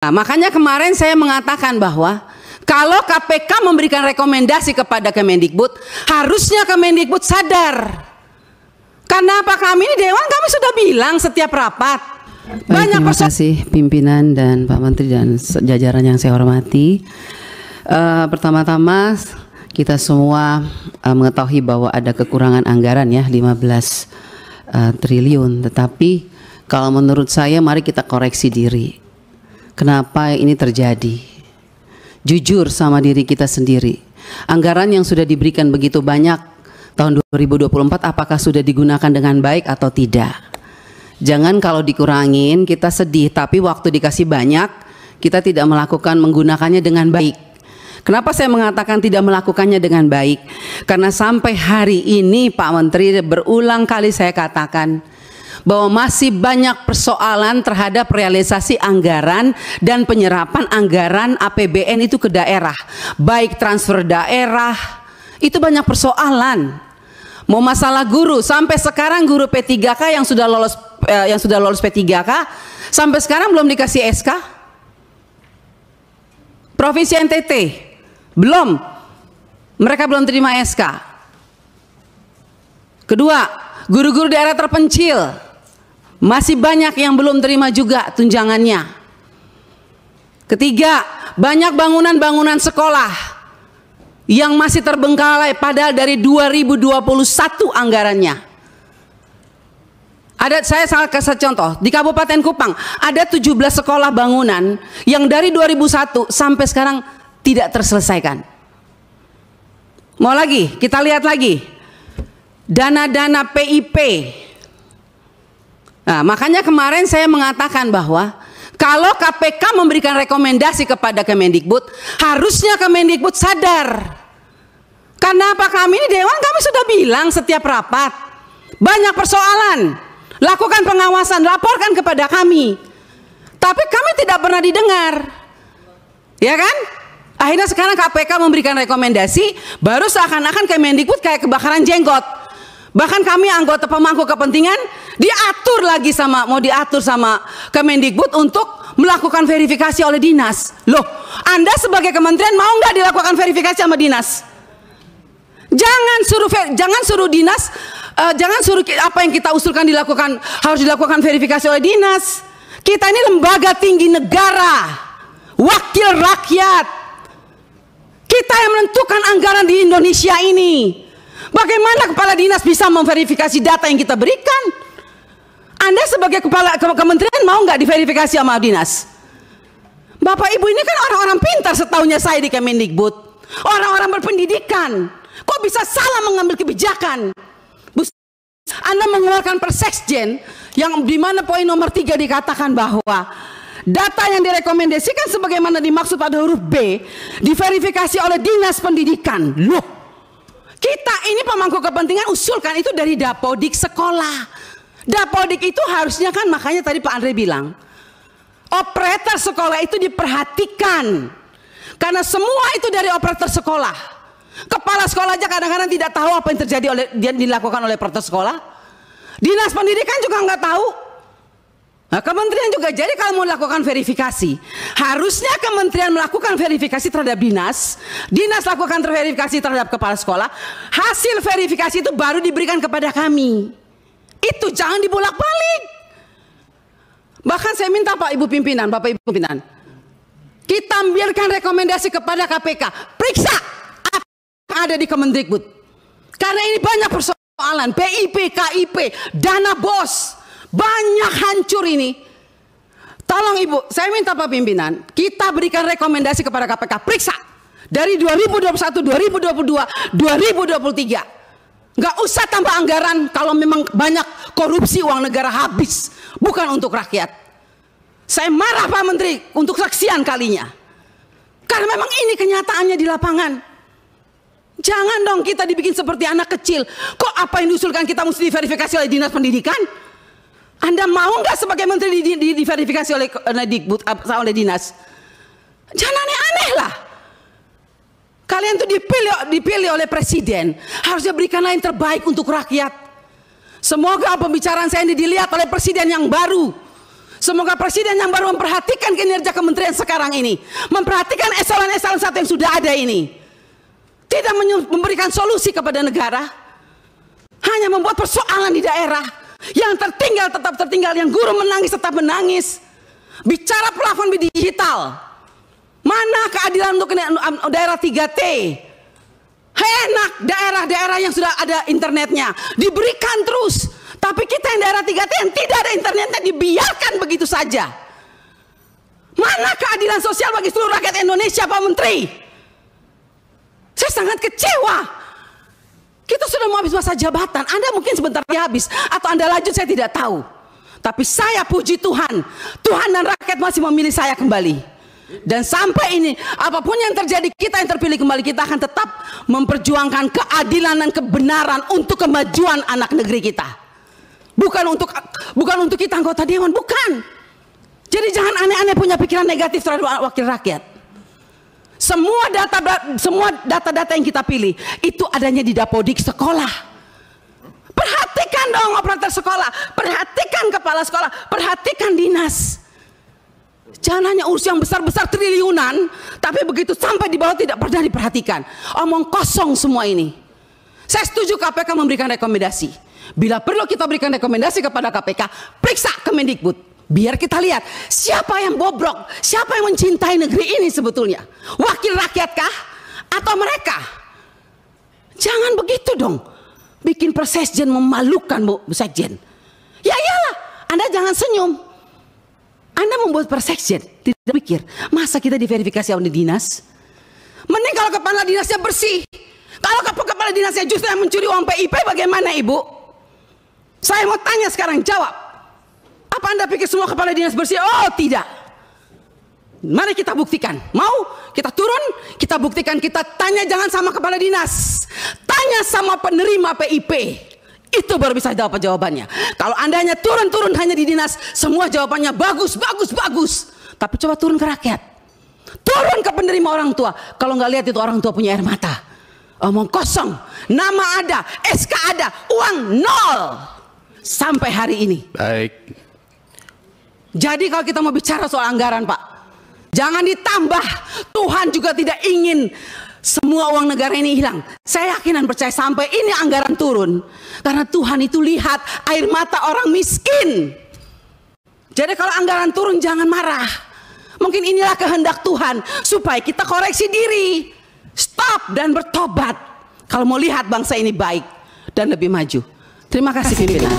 Nah, makanya kemarin saya mengatakan bahwa kalau KPK memberikan rekomendasi kepada Kemendikbud, harusnya Kemendikbud sadar. Karena apa, kami ini Dewan, kami sudah bilang setiap rapat. Baik, terima kasih pimpinan dan Pak Menteri dan jajaran yang saya hormati. Pertama-tama kita semua mengetahui bahwa ada kekurangan anggaran ya 15 triliun. Tetapi kalau menurut saya mari kita koreksi diri. Kenapa ini terjadi? Jujur sama diri kita sendiri. Anggaran yang sudah diberikan begitu banyak tahun 2024 apakah sudah digunakan dengan baik atau tidak? Jangan kalau dikurangin kita sedih, tapi waktu dikasih banyak kita tidak menggunakannya dengan baik. Kenapa saya mengatakan tidak melakukannya dengan baik? Karena sampai hari ini Pak Menteri berulang kali saya katakan bahwa masih banyak persoalan terhadap realisasi anggaran dan penyerapan anggaran APBN itu ke daerah, baik transfer daerah, itu banyak persoalan. Mau masalah guru, sampai sekarang guru P3K yang sudah lolos P3K sampai sekarang belum dikasih SK. Provinsi NTT belum, mereka belum terima SK. Kedua, guru-guru daerah terpencil masih banyak yang belum terima juga tunjangannya. Ketiga, banyak bangunan-bangunan sekolah yang masih terbengkalai padahal dari 2021 anggarannya. Saya salah kasih contoh, di Kabupaten Kupang ada 17 sekolah bangunan yang dari 2001 sampai sekarang tidak terselesaikan. Mau lagi, kita lihat lagi. Dana-dana PIP. Nah, makanya kemarin saya mengatakan bahwa kalau KPK memberikan rekomendasi kepada Kemendikbud, harusnya Kemendikbud sadar. Karena apa, kami ini Dewan, kami sudah bilang setiap rapat. Banyak persoalan. Lakukan pengawasan, laporkan kepada kami. Tapi kami tidak pernah didengar. Ya kan? Akhirnya sekarang KPK memberikan rekomendasi, baru seakan-akan Kemendikbud kayak kebakaran jenggot. Bahkan kami anggota pemangku kepentingan mau diatur sama Kemendikbud untuk melakukan verifikasi oleh dinas. Loh, Anda sebagai kementerian mau nggak dilakukan verifikasi sama dinas? Jangan suruh dinas, jangan suruh apa yang kita usulkan harus dilakukan verifikasi oleh dinas. Kita ini lembaga tinggi negara, wakil rakyat. Kita yang menentukan anggaran di Indonesia ini. Bagaimana kepala dinas bisa memverifikasi data yang kita berikan? Anda sebagai kepala kementerian mau nggak diverifikasi sama dinas? Bapak Ibu ini kan orang-orang pintar setaunya saya di Kemendikbud. Orang-orang berpendidikan. Kok bisa salah mengambil kebijakan? Anda mengeluarkan Perseksjen yang dimana poin nomor 3 dikatakan bahwa data yang direkomendasikan sebagaimana dimaksud pada huruf B diverifikasi oleh dinas pendidikan. Loh, kita ini pemangku kepentingan usulkan itu dari Dapodik sekolah. Dapodik itu harusnya kan, makanya tadi Pak Andre bilang operator sekolah itu diperhatikan karena semua itu dari operator sekolah. Kepala sekolah aja kadang-kadang tidak tahu apa yang terjadi dilakukan oleh operator sekolah. Dinas pendidikan juga nggak tahu. Nah, kementerian juga. Jadi kalau mau lakukan verifikasi, harusnya kementerian melakukan verifikasi terhadap dinas, dinas lakukan verifikasi terhadap kepala sekolah, hasil verifikasi itu baru diberikan kepada kami. Itu jangan dibolak-balik. Bahkan saya minta Bapak Ibu pimpinan, kita biarkan rekomendasi kepada KPK, periksa apa yang ada di Kemendikbud. Karena ini banyak persoalan, PIP, KIP, dana BOS, banyak hancur ini. Tolong Ibu, saya minta Pak Pimpinan, kita berikan rekomendasi kepada KPK, periksa dari 2021, 2022, 2023. Nggak usah tambah anggaran kalau memang banyak korupsi, uang negara habis, bukan untuk rakyat. Saya marah Pak Menteri untuk sekian kalinya. Karena memang ini kenyataannya di lapangan. Jangan dong kita dibikin seperti anak kecil. Kok apa yang diusulkan kita mesti diverifikasi oleh dinas pendidikan? Anda mau nggak sebagai menteri diverifikasi oleh dinas? Jangan aneh-aneh lah. Kalian tuh dipilih oleh presiden, harusnya berikanlah yang terbaik untuk rakyat. Semoga pembicaraan saya ini dilihat oleh presiden yang baru. Semoga presiden yang baru memperhatikan kinerja kementerian sekarang ini, memperhatikan eselon-eselon 1 yang sudah ada ini, tidak memberikan solusi kepada negara, hanya membuat persoalan di daerah. Yang tertinggal tetap tertinggal, yang guru menangis tetap menangis. Bicara plafon digital, mana keadilan untuk daerah 3T? Enak daerah-daerah yang sudah ada internetnya diberikan terus, tapi kita yang daerah 3T yang tidak ada internetnya dibiarkan begitu saja. Mana keadilan sosial bagi seluruh rakyat Indonesia, Pak Menteri? Saya sangat kecewa. Kita sudah mau habis masa jabatan, Anda mungkin sebentar lagi habis, atau Anda lanjut, saya tidak tahu. Tapi saya puji Tuhan, Tuhan dan rakyat masih memilih saya kembali. Dan sampai ini, apapun yang terjadi, kita yang terpilih kembali, kita akan tetap memperjuangkan keadilan dan kebenaran untuk kemajuan anak negeri kita. Bukan untuk kita anggota dewan, bukan. Jadi jangan aneh-aneh punya pikiran negatif terhadap wakil rakyat. Semua data-data yang kita pilih itu adanya di dapodik sekolah. Perhatikan dong operator sekolah, perhatikan kepala sekolah, perhatikan dinas. Jangan hanya urus yang besar-besar triliunan, tapi begitu sampai di bawah tidak pernah diperhatikan. Omong kosong semua ini. Saya setuju KPK memberikan rekomendasi. Bila perlu kita berikan rekomendasi kepada KPK, periksa Kemendikbud. Biar kita lihat siapa yang bobrok, siapa yang mencintai negeri ini sebetulnya. Wakil rakyatkah atau mereka? Jangan begitu dong. Bikin persesjen memalukan, Bu Sekjen. Ya iyalah, Anda jangan senyum. Anda membuat persesjen, tidak pikir, masa kita diverifikasi oleh dinas? Mending kalau kepala dinasnya bersih. Kalau kepala dinasnya justru yang mencuri uang PIP, bagaimana Ibu? Saya mau tanya sekarang, jawab. Apa Anda pikir semua kepala dinas bersih? Oh tidak. Mari kita buktikan. Mau kita turun, kita buktikan, kita tanya jangan sama kepala dinas, tanya sama penerima PIP. Itu baru bisa jawab jawabannya. Kalau Anda hanya turun hanya di dinas, semua jawabannya bagus. Tapi coba turun ke rakyat, turun ke penerima orang tua. Kalau nggak lihat itu orang tua punya air mata. Omong kosong. Nama ada, SK ada, uang nol sampai hari ini. Baik. Jadi kalau kita mau bicara soal anggaran, Pak, jangan ditambah. Tuhan juga tidak ingin semua uang negara ini hilang. Saya yakin dan percaya sampai ini anggaran turun, karena Tuhan itu lihat air mata orang miskin. Jadi kalau anggaran turun jangan marah. Mungkin inilah kehendak Tuhan supaya kita koreksi diri, stop dan bertobat. Kalau mau lihat bangsa ini baik dan lebih maju. Terima kasih pimpinan.